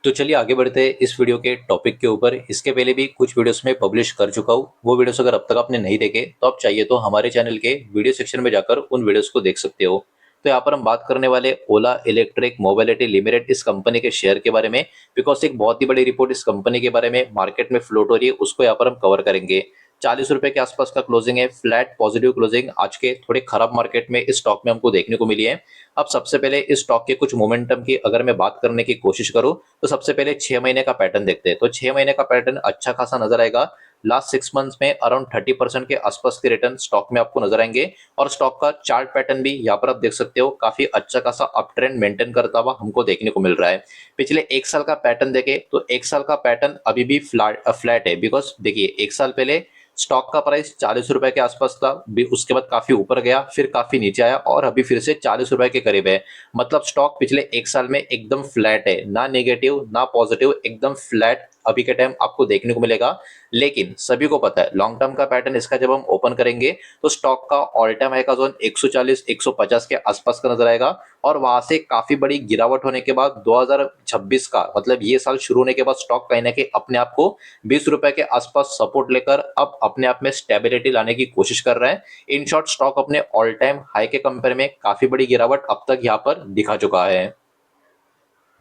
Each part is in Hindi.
तो चलिए आगे बढ़ते हैं इस वीडियो के टॉपिक के ऊपर। इसके पहले भी कुछ वीडियोस में पब्लिश कर चुका हूँ। वो वीडियोस अगर अब तक आपने नहीं देखे तो आप चाहिए तो हमारे चैनल के वीडियो सेक्शन में जाकर उन वीडियोस को देख सकते हो। तो यहाँ पर हम बात करने वाले ओला इलेक्ट्रिक मोबिलिटी लिमिटेड इस कंपनी के शेयर के बारे में। बिकॉज एक बहुत ही बड़ी रिपोर्ट इस कंपनी के बारे में मार्केट में फ्लोट हो रही है, उसको यहाँ पर हम कवर करेंगे। 40 रुपए के आसपास का क्लोजिंग है, फ्लैट पॉजिटिव क्लोजिंग आज के थोड़े खराब मार्केट में इस स्टॉक में हमको देखने को मिली है। अब सबसे पहले इस स्टॉक के कुछ मोमेंटम की अगर मैं बात करने की कोशिश करूं तो सबसे पहले 6 महीने का पैटर्न देखते हैं। तो 6 महीने का पैटर्न अच्छा खासा नजर आएगा। लास्ट 6 मंथ्स में अराउंड 30% के आसपास के रिटर्न स्टॉक में आपको नजर आएंगे। और स्टॉक का चार्ट पैटर्न भी यहाँ पर आप देख सकते हो, काफी अच्छा खासा अप ट्रेंड मेंटेन करता हुआ हमको देखने को मिल रहा है। पिछले एक साल का पैटर्न देखे तो एक साल का पैटर्न अभी भी फ्लैट है। बिकॉज देखिए एक साल पहले स्टॉक का प्राइस 40 रुपए के आसपास था, उसके बाद काफी ऊपर गया, फिर काफी नीचे आया और अभी फिर से 40 रुपए के करीब है। मतलब स्टॉक पिछले एक साल में एकदम फ्लैट है, ना नेगेटिव ना पॉजिटिव, एकदम फ्लैट अभी के टाइम आपको देखने को मिलेगा। लेकिन सभी को पता है लॉन्ग टर्म का पैटर्न इसका जब हम ओपन करेंगे तो स्टॉक का ऑल टाइम हाई का जोन 140 150 के आसपास का नजर आएगा। और वहां से काफी बड़ी गिरावट होने के बाद 2026 का मतलब ये साल शुरू होने के बाद स्टॉक कहीं ना कहीं अपने आप को 20 रुपए के आसपास सपोर्ट लेकर अब अपने आप में स्टेबिलिटी लाने की कोशिश कर रहा है। इन शॉर्ट स्टॉक अपने ऑल टाइम हाई के कंपेयर में काफी बड़ी गिरावट अब तक यहाँ पर दिखा चुका है।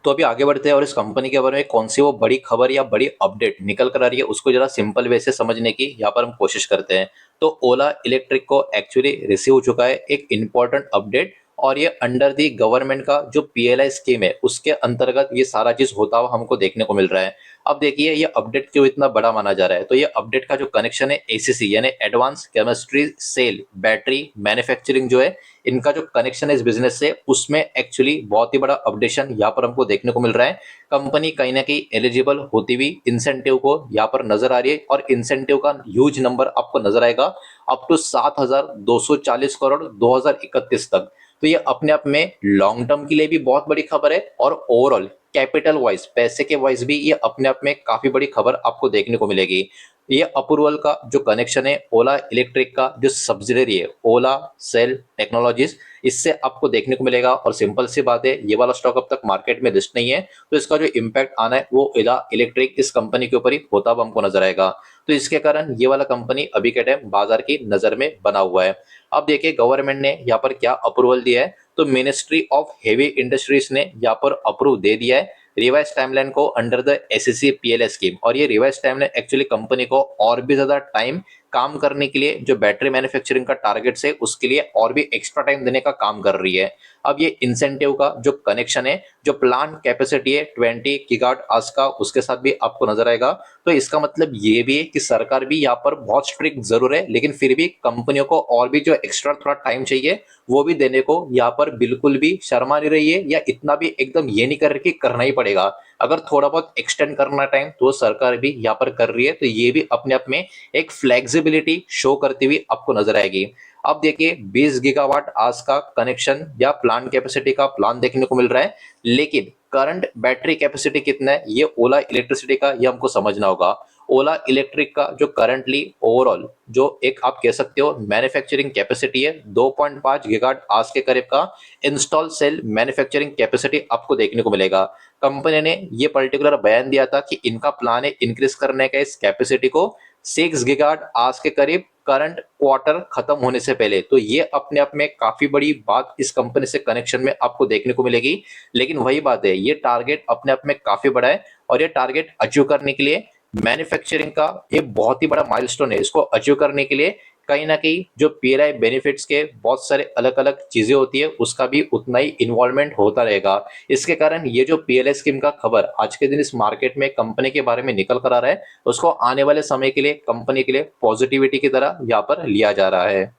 तो अभी आगे बढ़ते हैं और इस कंपनी के बारे में कौन सी वो बड़ी खबर या बड़ी अपडेट निकल कर आ रही है उसको जरा सिंपल वे से समझने की यहाँ पर हम कोशिश करते हैं। तो ओला इलेक्ट्रिक को एक्चुअली रिसीव हो चुका है एक इंपॉर्टेंट अपडेट। और ये अंडर दी गवर्नमेंट का जो पीएलआई स्कीम है उसके अंतर्गत ये सारा चीज होता हुआ हमको देखने को मिल रहा है। अब देखिए ये अपडेट क्यों इतना बड़ा माना जा रहा है। तो ये अपडेट का जो कनेक्शन है एसीसी यानी advance chemistry cell battery manufacturing जो है, इनका जो कनेक्शन है इस बिजनेस से उसमें एक्चुअली बहुत ही बड़ा अपडेशन यहाँ पर हमको देखने को मिल रहा है। कंपनी कहीं ना कहीं एलिजिबल होती हुई इंसेंटिव को यहाँ पर नजर आ रही है और इंसेंटिव का ह्यूज नंबर आपको नजर आएगा, अप टू 7,240 करोड़ 2031 तक। तो ये अपने आप में लॉन्ग टर्म के लिए भी बहुत बड़ी खबर है और ओवरऑल कैपिटल वाइज पैसे के वाइज भी ये अपने आप में काफी बड़ी खबर आपको देखने को मिलेगी। ये अप्रूवल का जो कनेक्शन है ओला इलेक्ट्रिक का जो सब्सिडरी है ओला सेल टेक्नोलॉजीज, इससे आपको देखने को मिलेगा। और सिंपल सी बात है ये वाला स्टॉक अब तक मार्केट में लिस्ट नहीं है, तो इसका जो इम्पैक्ट आना है वो ओला इलेक्ट्रिक इस कंपनी के ऊपर ही होता हुआ हमको नजर आएगा। तो इसके कारण ये वाला कंपनी अभी के टाइम बाजार की नजर में बना हुआ है। अब देखिए गवर्नमेंट ने यहाँ पर क्या अप्रूवल दिया है। तो मिनिस्ट्री ऑफ हेवी इंडस्ट्रीज ने यहाँ पर अप्रूव दे दिया है रिवाइज टाइमलाइन को under the assessee PLS scheme. और ये रिवाइज टाइमलाइन एक्चुअली कंपनी को और भी ज्यादा टाइम काम करने के लिए जो बैटरी मैन्युफैक्चरिंग का टारगेट है उसके लिए और भी एक्स्ट्रा टाइम देने का काम कर रही है। अब ये इंसेंटिव का जो कनेक्शन है जो प्लांट कैपेसिटी है 20 गीगावाट आज का उसके साथ भी आपको नजर आएगा। तो इसका मतलब ये भी है कि सरकार भी यहाँ पर बहुत स्ट्रिक्ट जरूर है, लेकिन फिर भी कंपनियों को और भी जो एक्स्ट्रा थोड़ा टाइम चाहिए वो भी देने को यहाँ पर बिल्कुल भी शर्मा नहीं रही है, या इतना भी एकदम ये नहीं कर रही कि करना ही पड़ेगा। अगर थोड़ा बहुत एक्सटेंड करना टाइम तो सरकार भी यहाँ पर कर रही है। तो ये भी अपने आप में एक फ्लेक्सिबिलिटी शो करती हुई आपको नजर आएगी। अब देखिए 20 गीगावाट आज का कनेक्शन या प्लांट कैपेसिटी का प्लान देखने को मिल रहा है, लेकिन करंट बैटरी कैपेसिटी कितना है ये ओला इलेक्ट्रिसिटी का ये हमको समझना होगा। ओला इलेक्ट्रिक का जो करंटली ओवरऑल जो एक आप कह सकते हो मैन्युफैक्चरिंग कैपेसिटी है 2.5 गीगावाट आज के करीब का इंस्टॉल सेल मैन्युफैक्चरिंग कैपेसिटी आपको देखने को मिलेगा। कंपनी ने ये पर्टिकुलर बयान दिया था कि इनका प्लान है इंक्रीज करने का इस कैपेसिटी को 6 गीगावाट आज के करीब करंट क्वार्टर खत्म होने से पहले। तो ये अपने आप में काफी बड़ी बात इस कंपनी से कनेक्शन में आपको देखने को मिलेगी। लेकिन वही बात है ये टारगेट अपने आप में काफी बड़ा है और ये टारगेट अचीव करने के लिए मैन्युफैक्चरिंग का ये बहुत ही बड़ा माइलस्टोन है। इसको अचीव करने के लिए कहीं ना कहीं जो पीएलआई बेनिफिट्स के बहुत सारे अलग अलग चीजें होती है उसका भी उतना ही इन्वॉल्वमेंट होता रहेगा। इसके कारण ये जो पीएलआई स्कीम का खबर आज के दिन इस मार्केट में कंपनी के बारे में निकल कर आ रहा है उसको आने वाले समय के लिए कंपनी के लिए पॉजिटिविटी की तरह यहाँ पर लिया जा रहा है।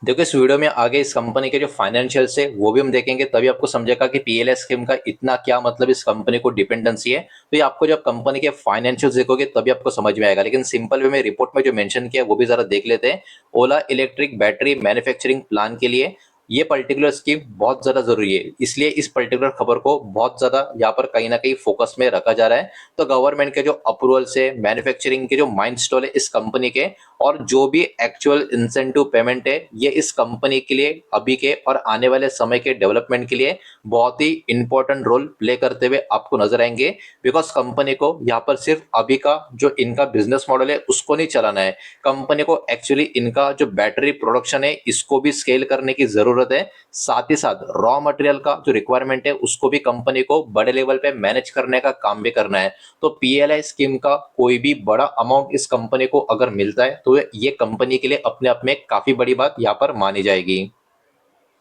देखो इस वीडियो में आगे इस कंपनी के जो फाइनेंशियल्स है वो भी हम देखेंगे, तभी आपको समझेगा कि पीएलआई स्कीम का इतना क्या मतलब इस कंपनी को डिपेंडेंसी है। तो ये आपको जब कंपनी के फाइनेंशियल्स देखोगे तभी आपको समझ में आएगा। लेकिन सिंपल वे में रिपोर्ट में जो मेंशन किया है वो भी जरा देख लेते हैं। ओला इलेक्ट्रिक बैटरी मैन्युफैक्चरिंग प्लान के लिए ये पर्टिकुलर स्कीम बहुत ज्यादा जरूरी है, इसलिए इस पर्टिकुलर खबर को बहुत ज्यादा यहाँ पर कहीं ना कहीं फोकस में रखा जा रहा है। तो गवर्नमेंट के जो अप्रूवल से मैन्युफैक्चरिंग के जो माइलस्टोन है इस कंपनी के, और जो भी एक्चुअल इंसेंटिव पेमेंट है, ये इस कंपनी के लिए अभी के और आने वाले समय के डेवलपमेंट के लिए बहुत ही इंपॉर्टेंट रोल प्ले करते हुए आपको नजर आएंगे। बिकॉज कंपनी को यहाँ पर सिर्फ अभी का जो इनका बिजनेस मॉडल है उसको नहीं चलाना है, कंपनी को एक्चुअली इनका जो बैटरी प्रोडक्शन है इसको भी स्केल करने की जरूरत है। साथ ही साथ रॉ मटेरियल का जो रिक्वायरमेंट है उसको भी कंपनी को बड़े लेवल पे मैनेज करने का काम भी करना है। तो पीएलआई स्कीम का कोई भी बड़ा अमाउंट इस कंपनी को अगर मिलता है तो ये कंपनी के लिए अपने आप में काफी बड़ी बात यहाँ पर मानी जाएगी।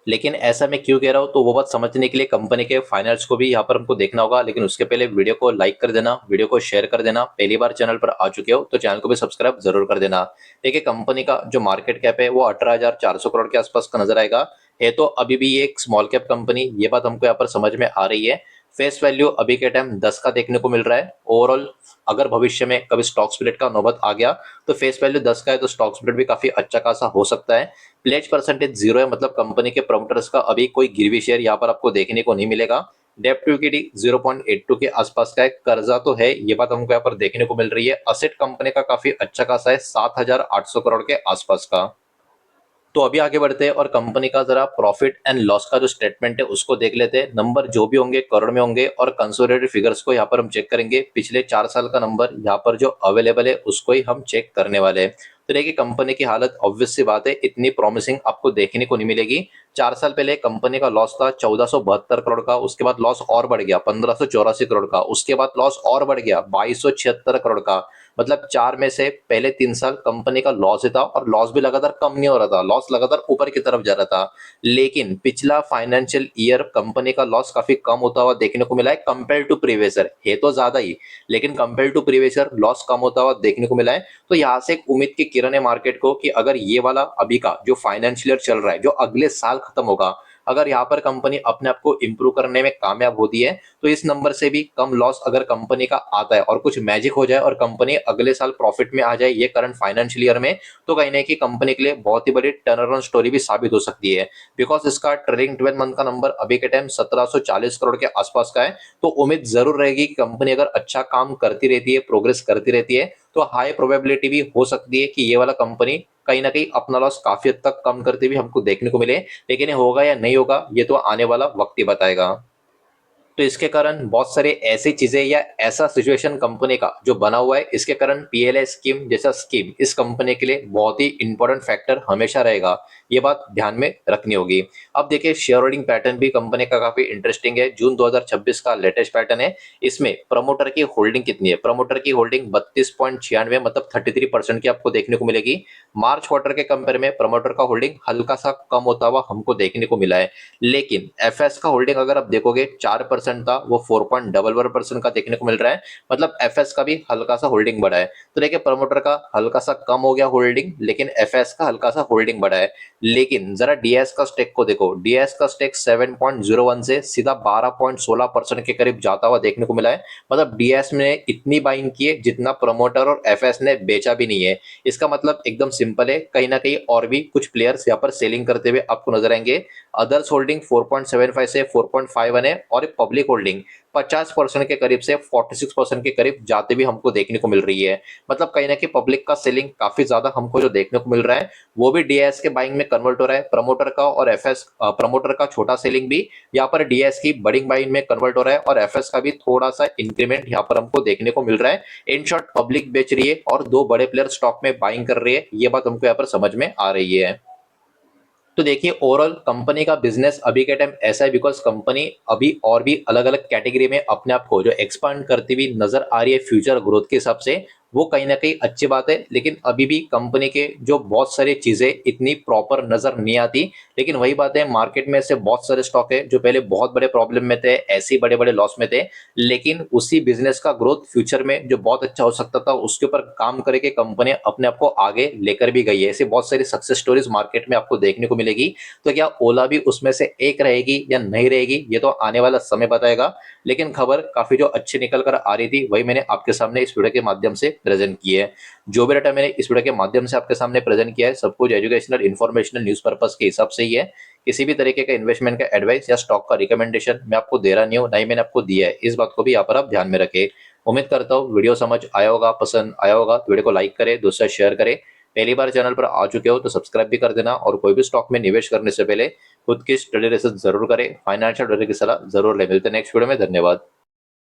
लेकिन ऐसा मैं क्यों कह रहा हूँ, तो वो बात समझने के लिए कंपनी के फाइनल्स को भी यहाँ पर हमको देखना होगा। लेकिन उसके पहले वीडियो को लाइक कर देना, वीडियो को शेयर कर देना, पहली बार चैनल पर आ चुके हो तो चैनल को भी सब्सक्राइब जरूर कर देना। देखिए कंपनी का जो मार्केट कैप है वो 18,400 करोड़ के आसपास का नजर आएगा। है तो अभी भी ये एक स्मॉल कैप कंपनी, ये बात हमको यहाँ पर समझ में आ रही है। फेस वैल्यू अभी के टाइम 10 का देखने को मिल रहा है। ओवरऑल अगर भविष्य में कभी स्टॉक स्प्लिट का नौबत आ गया तो फेस वैल्यू 10 का है, तो स्टॉक स्प्लिट भी काफी अच्छा खासा हो सकता है। प्लेज परसेंटेज 0 है, मतलब कंपनी के प्रमोटर्स का अभी कोई गिरवी शेयर यहाँ पर आपको देखने को नहीं मिलेगा। डेप्ट टू इक्विटी 0.82 के आसपास का है, कर्जा तो है, ये बात हमको यहाँ पर देखने को मिल रही है। असेट कंपनी का काफी अच्छा खासा है, 7,800 करोड़ के आसपास का। तो अभी आगे बढ़ते हैं और कंपनी का जरा प्रॉफिट एंड लॉस का जो स्टेटमेंट है उसको देख लेते हैं। नंबर जो भी होंगे करोड़ में होंगे, और कंसोलिडेटेड फिगर्स को यहाँ पर हम चेक करेंगे। पिछले 4 साल का नंबर यहाँ पर जो अवेलेबल है उसको ही हम चेक करने वाले हैं। तो देखिए कंपनी की हालत ऑब्वियस सी बात है इतनी प्रॉमिसिंग आपको देखने को नहीं मिलेगी। 4 साल पहले कंपनी का लॉस था 1472 करोड़ का, उसके बाद लॉस और बढ़ गया 1584 करोड़ का, उसके बाद लॉस और बढ़ गया 2276 करोड़ का। मतलब चार में से पहले 3 साल कंपनी का लॉस ही था, और लॉस भी लगातार कम नहीं हो रहा था, लॉस लगातार ऊपर की तरफ जा रहा था। लेकिन पिछला फाइनेंशियल ईयर कंपनी का लॉस काफी कम होता हुआ देखने को मिला है कंपेयर टू प्रीवियस ईयर। है तो ज्यादा ही, लेकिन compare to previous year loss कम होता हुआ देखने को मिला है। तो यहाँ से एक उम्मीद की किरण है मार्केट को कि अगर ये वाला अभी का जो फाइनेंशियल ईयर चल रहा है जो अगले साल खत्म होगा, अगर यहाँ पर कंपनी अपने आप को इंप्रूव करने में कामयाब होती है तो इस नंबर से भी कम लॉस अगर कंपनी का आता है और कुछ मैजिक हो जाए और कंपनी अगले साल प्रॉफिट में आ जाए ये करंट फाइनेंशियल ईयर में, तो कहीं ना कहीं कंपनी के लिए बहुत ही बड़ी टर्नअराउंड स्टोरी भी साबित हो सकती है। बिकॉज इसका ट्रेलिंग 12 मंथ का नंबर अभी के टाइम 1740 करोड़ के आसपास का है। तो उम्मीद जरूर रहेगी कि कंपनी अगर अच्छा काम करती रहती है, प्रोग्रेस करती रहती है, तो हाई प्रोबेबिलिटी भी हो सकती है कि ये वाला कंपनी कहीं ना कहीं अपना लॉस काफी हद तक कम करते हुए हमको देखने को मिले। लेकिन ये होगा या नहीं होगा ये तो आने वाला वक्त ही बताएगा। तो इसके कारण बहुत सारे ऐसी चीजें या ऐसा सिचुएशन कंपनी का जो बना हुआ है, इसके कारण पीएलआई स्कीम जैसा स्कीम इस कंपनी के लिए बहुत ही इंपॉर्टेंट फैक्टर हमेशा रहेगा। ये बात ध्यान में रखनी होगी। अब देखिए शेयर होल्डिंग पैटर्न भी कंपनी का काफी इंटरेस्टिंग है। जून 2026 का लेटेस्ट पैटर्न है। इसमें प्रमोटर की होल्डिंग कितनी है? प्रमोटर की होल्डिंग 32.96 मतलब 33% की आपको देखने को मिलेगी। मार्च क्वार्टर के कंपेयर में प्रमोटर का होल्डिंग हल्का सा कम होता हुआ हमको देखने को मिला है। लेकिन एफएस का होल्डिंग अगर आप देखोगे 4% था, वो 4.11% का देखने को मिल रहा है। मतलब एफएस का भी हल्का सा होल्डिंग बढ़ा है। तो देखिए प्रमोटर का हल्का सा कम हो गया होल्डिंग, लेकिन एफएस का हल्का सा होल्डिंग बढ़ा है। लेकिन जरा डीएस का स्टेक को देखो, डीएस का स्टेक 7.01 से सीधा 12.16% के करीब जाता हुआ देखने को मिला है। मतलब डीएस ने इतनी बाइंग की है जितना प्रमोटर और एफएस ने बेचा भी नहीं है। इसका मतलब एकदम सिंपल है, कहीं ना कहीं और भी कुछ प्लेयर्स यहाँ पर सेलिंग करते हुए आपको नजर आएंगे। अदर्स होल्डिंग 4.75 से 4.51 है, और पब्लिक होल्डिंग 50% के करीब से 46% के करीब जाते भी हमको देखने को मिल रही है। मतलब कहीं ना कहीं पब्लिक का सेलिंग काफी ज्यादा हमको जो देखने को मिल रहा है वो भी डीएस के बाइंग में कन्वर्ट हो रहा है। प्रमोटर का और एफएस, प्रमोटर का छोटा सेलिंग भी यहाँ पर डीएस की बड़ी बाइंग में कन्वर्ट हो रहा है, और एफएस का भी थोड़ा सा इंक्रीमेंट यहाँ पर हमको देखने को मिल रहा है। इन शॉर्ट पब्लिक बेच रही है और दो बड़े प्लेयर स्टॉक में बाइंग कर रही है, ये बात हमको यहाँ पर समझ में आ रही है। तो देखिए ओवरऑल कंपनी का बिजनेस अभी के टाइम ऐसा है, बिकॉज कंपनी अभी और भी अलग अलग कैटेगरी में अपने आप को जो एक्सपांड करती हुई नजर आ रही है फ्यूचर ग्रोथ के हिसाब से, वो कहीं ना कहीं अच्छी बात है। लेकिन अभी भी कंपनी के जो बहुत सारी चीजें इतनी प्रॉपर नजर नहीं आती। लेकिन वही बात है, मार्केट में ऐसे बहुत सारे स्टॉक है जो पहले बहुत बड़े प्रॉब्लम में थे, ऐसे बड़े बड़े लॉस में थे, लेकिन उसी बिजनेस का ग्रोथ फ्यूचर में जो बहुत अच्छा हो सकता था उसके ऊपर काम करके कंपनी अपने आप को आगे लेकर भी गई है। ऐसी बहुत सारी सक्सेस स्टोरीज मार्केट में आपको देखने को मिलेगी। तो क्या ओला भी उसमें से एक रहेगी या नहीं रहेगी ये तो आने वाला समय बताएगा। लेकिन खबर काफी जो अच्छी निकल कर आ रही थी वही मैंने आपके सामने इस वीडियो के माध्यम से प्रेजेंट की है। जो भी डाटा मैंने इस वीडियो के माध्यम से आपके सामने प्रेजेंट किया है सब कुछ एजुकेशनल, इन्फॉर्मेशनल, न्यूज पर्पस के हिसाब से ही है। किसी भी तरीके का इन्वेस्टमेंट का एडवाइस या स्टॉक का रिकमेंडेशन मैं आपको दे रहा नहीं हूँ, ना ही मैंने आपको दिया है। इस बात को भी यहाँ पर आप ध्यान में रखें। उम्मीद करता हूँ वीडियो समझ आया होगा, पसंद आया होगा तो वीडियो को लाइक करें, दोस्तों शेयर करें। पहली बार चैनल पर आ चुके हो तो सब्सक्राइब भी कर देना, और कोई भी स्टॉक में निवेश करने से पहले खुद की स्टडी रिसर्च जरूर करें, फाइनेंशियल डर की सलाह जरूर ले। मिलते हैं नेक्स्ट वीडियो में, धन्यवाद।